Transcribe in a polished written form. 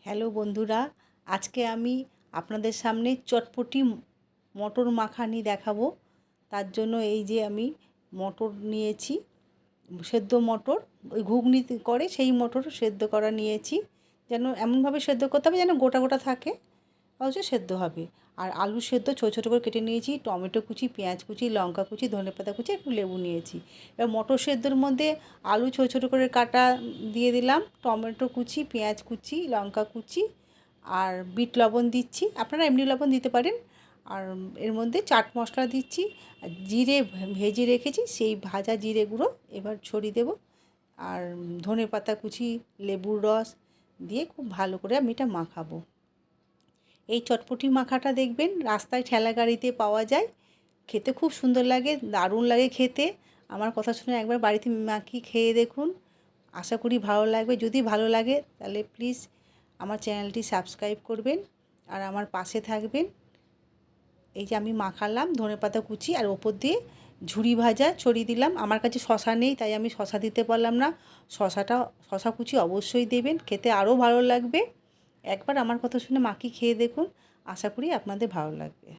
Hello বন্ধুরা, আজকে আমি আপনাদের সামনে চটপটি মটর মাখানি দেখাবো। তার জন্য এই যে আমি মটর নিয়েছি, সেদ্ধ মটর, ওই ঘুগনি করে সেই মটর সেদ্ধ করা নিয়েছি। যেন এমনভাবে সেদ্ধ করতে হবে যেন গোটা গোটা থাকে, অথচ সেদ্ধ হবে। আর আলু সেদ্ধ ছোটো ছোটো করে কেটে নিয়েছি, টমেটো কুচি, পেঁয়াজ কুচি, লঙ্কা কুচি, ধনেপাতা কুচি, একটু লেবু নিয়েছি। এবার মটর সেদ্ধর মধ্যে আলু ছোটো ছোটো করে কাটা দিয়ে দিলাম, টমেটো কুচি, পেঁয়াজ কুচি, লঙ্কা কুচি আর বিট লবণ দিচ্ছি, আপনারা এমনি লবণ দিতে পারেন। আর এর মধ্যে চাট মশলা দিচ্ছি, আর জিরে ভেজে রেখেছি, সেই ভাজা জিরে গুঁড়ো এবার ছড়িয়ে দেবো। আর ধনেপাতা কুচি, লেবুর রস দিয়ে খুব ভালো করে আমি এটা মাখাবো। এই চটপটি মাখাটা দেখবেন রাস্তায় ঠেলা গাড়িতে পাওয়া যায়, খেতে খুব সুন্দর লাগে, দারুণ লাগে খেতে। আমার কথা শুনে একবার বাড়িতে মাখিয়ে খেয়ে দেখুন, আশা করি ভালো লাগবে। যদি ভালো লাগে তাহলে প্লিজ আমার চ্যানেলটি সাবস্ক্রাইব করবেন আর আমার পাশে থাকবেন। এই যে আমি মাখালাম ধনেপাতা কুচি আর ওপর দিয়ে ঝুরি ভাজা ছড়িয়ে দিলাম। আমার কাছে শশা নেই তাই আমি শশা দিতে পারলাম না। শশা কুচি অবশ্যই দেবেন, খেতে আরও ভালো লাগবে। একবার আমার কথা শুনে মাখিয়ে খেয়ে দেখুন, আশা করি আপনাদের ভালো লাগবে।